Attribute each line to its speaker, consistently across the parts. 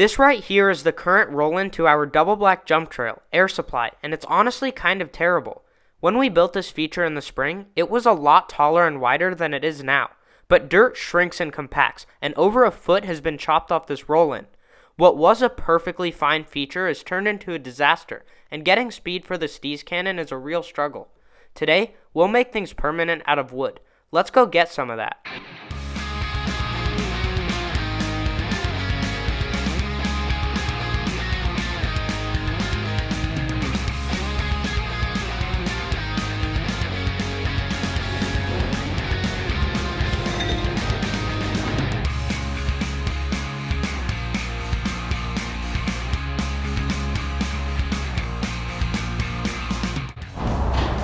Speaker 1: This right here is the current roll-in to our double black jump trail, Air Supply, and it's honestly kind of terrible. When we built this feature in the spring, it was a lot taller and wider than it is now, but dirt shrinks and compacts, and over a foot has been chopped off this roll-in. What was a perfectly fine feature is turned into a disaster, and getting speed for the Steez Cannon is a real struggle. Today, we'll make things permanent out of wood. Let's go get some of that.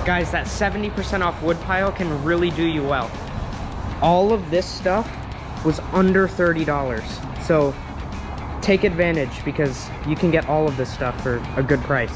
Speaker 1: Guys, that 70% off wood pile can really do you well. All of this stuff was under $30, so take advantage because you can get all of this stuff for a good price.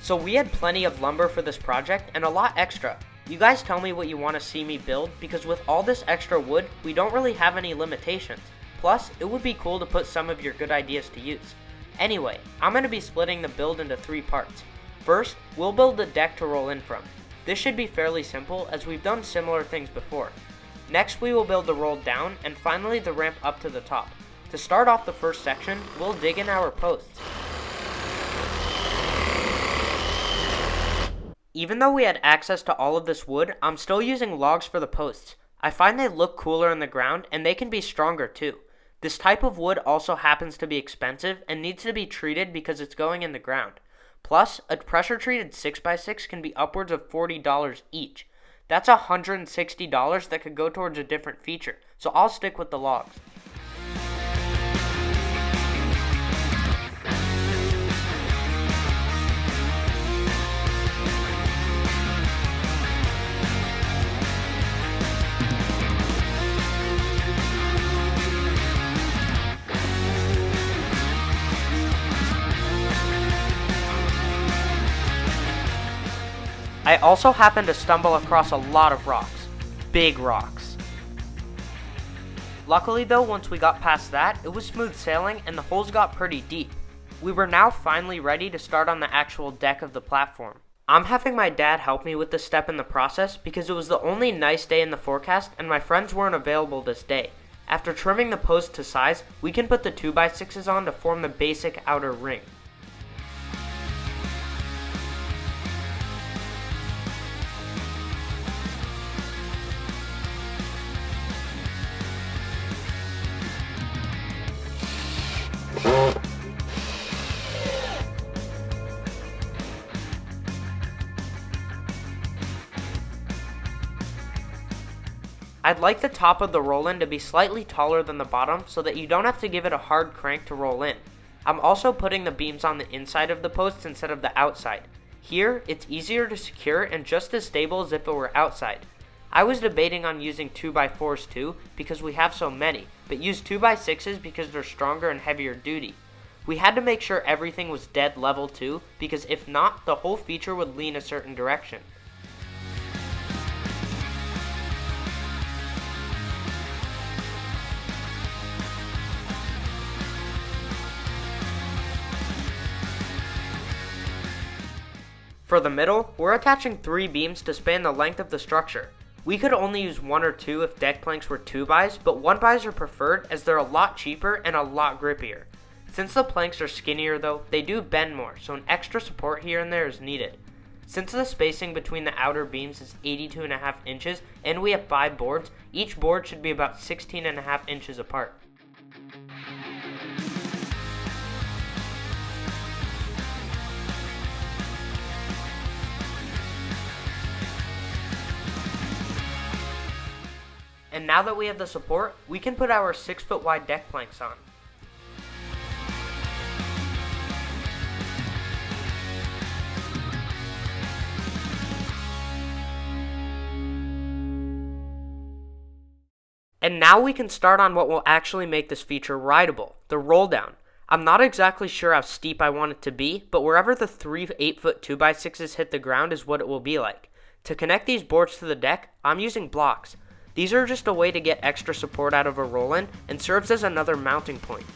Speaker 1: So we had plenty of lumber for this project and a lot extra. You guys tell me what you want to see me build, because with all this extra wood, we don't really have any limitations. Plus, it would be cool to put some of your good ideas to use. Anyway, I'm going to be splitting the build into 3 parts. First, we'll build the deck to roll in from. This should be fairly simple as we've done similar things before. Next, we will build the roll down, and finally the ramp up to the top. To start off the first section, we'll dig in our posts. Even though we had access to all of this wood, I'm still using logs for the posts. I find they look cooler in the ground and they can be stronger too. This type of wood also happens to be expensive and needs to be treated because it's going in the ground. Plus, a pressure treated 6x6 can be upwards of $40 each. That's $160 that could go towards a different feature, so I'll stick with the logs. I also happened to stumble across a lot of rocks. Big rocks. Luckily though, once we got past that, it was smooth sailing and the holes got pretty deep. We were now finally ready to start on the actual deck of the platform. I'm having my dad help me with this step in the process because it was the only nice day in the forecast and my friends weren't available this day. After trimming the post to size, we can put the 2x6s on to form the basic outer ring. I'd like the top of the roll-in to be slightly taller than the bottom so that you don't have to give it a hard crank to roll in. I'm also putting the beams on the inside of the posts instead of the outside. Here, it's easier to secure and just as stable as if it were outside. I was debating on using 2x4s too because we have so many, but use 2x6s because they're stronger and heavier duty. We had to make sure everything was dead level too, because if not, the whole feature would lean a certain direction. For the middle, we're attaching 3 beams to span the length of the structure. We could only use 1 or 2 if deck planks were 2x, but 1x are preferred as they're a lot cheaper and a lot grippier. Since the planks are skinnier though, they do bend more, so an extra support here and there is needed. Since the spacing between the outer beams is 82.5 inches and we have 5 boards, each board should be about 16.5 inches apart. And now that we have the support, we can put our 6-foot wide deck planks on. And now we can start on what will actually make this feature rideable, the roll down. I'm not exactly sure how steep I want it to be, but wherever the 3 8-foot 2x6s hit the ground is what it will be like. To connect these boards to the deck, I'm using blocks. These are just a way to get extra support out of a roll-in and serves as another mounting point.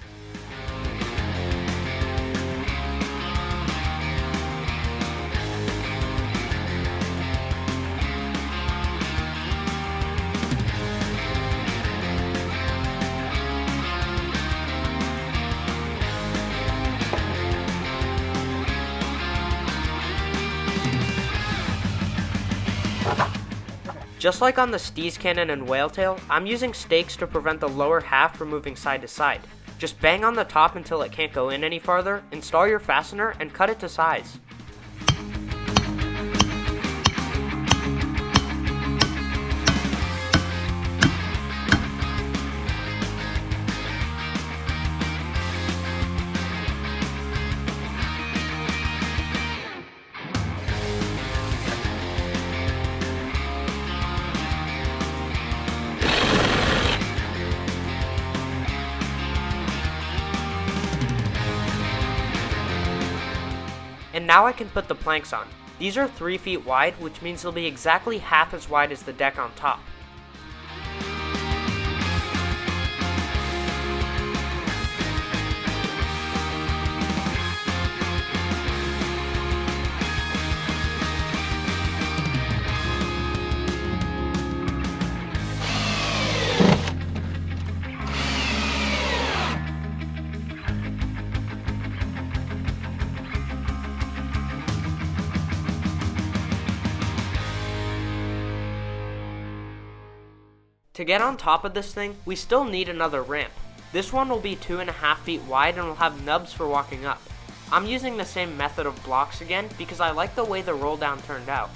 Speaker 1: Just like on the Steez Cannon and Whaletail, I'm using stakes to prevent the lower half from moving side to side. Just bang on the top until it can't go in any farther, install your fastener, and cut it to size. And now I can put the planks on. These are 3 feet wide, which means they'll be exactly half as wide as the deck on top. To get on top of this thing, we still need another ramp. This one will be 2.5 feet wide and will have nubs for walking up. I'm using the same method of blocks again because I like the way the roll down turned out.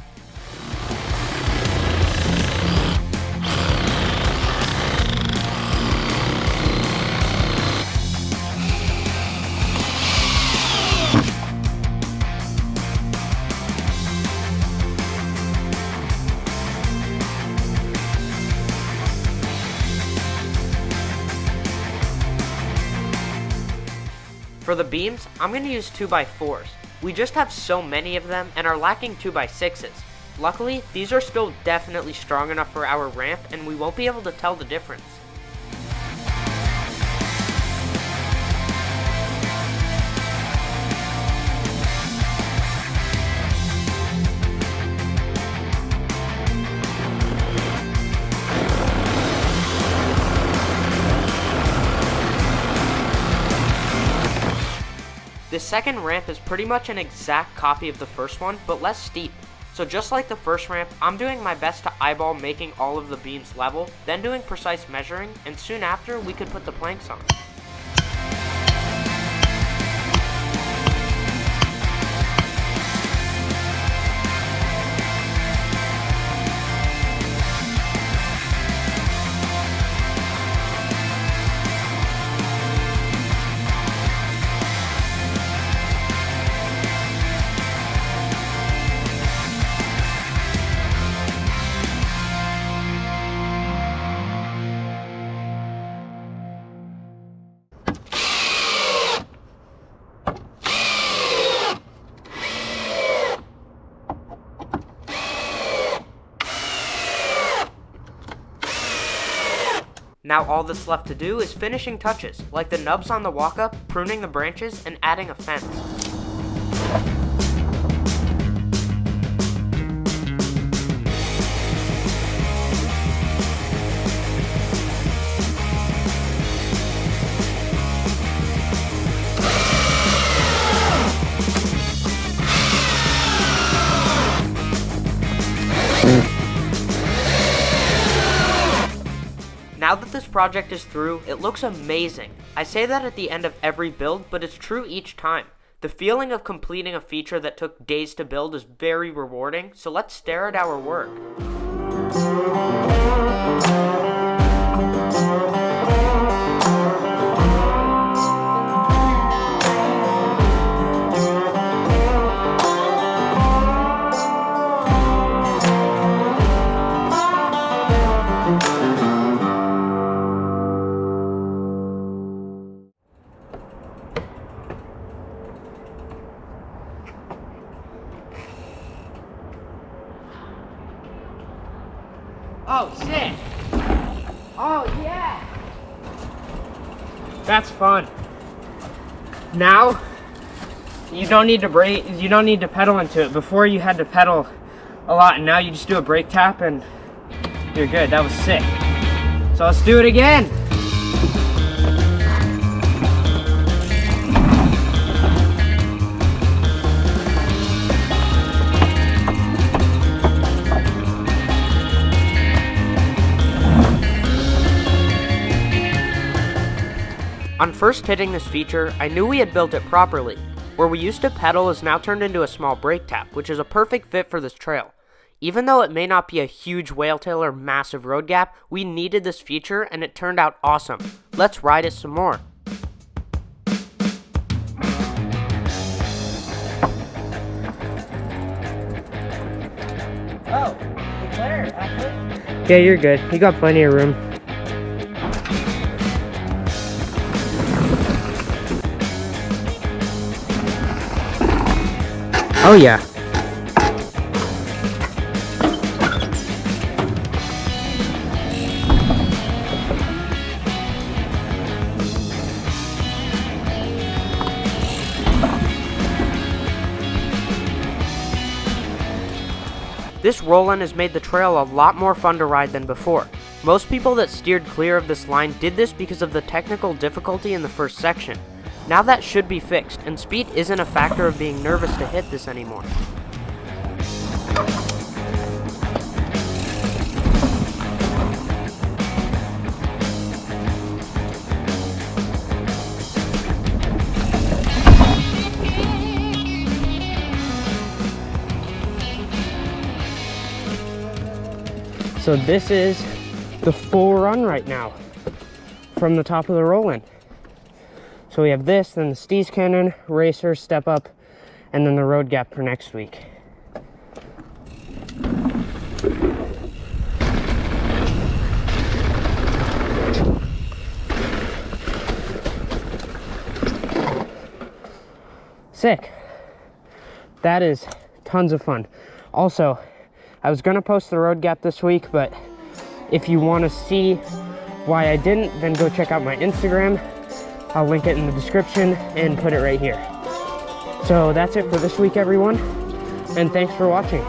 Speaker 1: For the beams, I'm going to use 2x4s. We just have so many of them and are lacking 2x6s. Luckily, these are still definitely strong enough for our ramp and we won't be able to tell the difference. This second ramp is pretty much an exact copy of the first one, but less steep. So just like the first ramp, I'm doing my best to eyeball making all of the beams level, then doing precise measuring, and soon after we could put the planks on. Now all that's left to do is finishing touches, like the nubs on the walk-up, pruning the branches, and adding a fence. Now that this project is through, it looks amazing. I say that at the end of every build, but it's true each time. The feeling of completing a feature that took days to build is very rewarding, so let's stare at our work. Oh, sick. Oh, yeah. That's fun. Now, you don't need to brake, you don't need to pedal into it. Before you had to pedal a lot, and now you just do a brake tap and you're good. That was sick. So let's do it again. On first hitting this feature, I knew we had built it properly. Where we used to pedal is now turned into a small brake tap, which is a perfect fit for this trail. Even though it may not be a huge whale tail or massive road gap, we needed this feature and it turned out awesome. Let's ride it some more. Oh, it's there, actually. Yeah, you're good. You got plenty of room. Oh yeah. This roll-in has made the trail a lot more fun to ride than before. Most people that steered clear of this line did this because of the technical difficulty in the first section. Now that should be fixed, and speed isn't a factor of being nervous to hit this anymore. So this is the full run right now from the top of the roll-in. So we have this, then the Steez Cannon, Racer, Step Up, and then the road gap for next week. Sick. That is tons of fun. Also, I was gonna post the road gap this week, but if you wanna see why I didn't, then go check out my Instagram. I'll link it in the description and put it right here. So that's it for this week, everyone, and thanks for watching.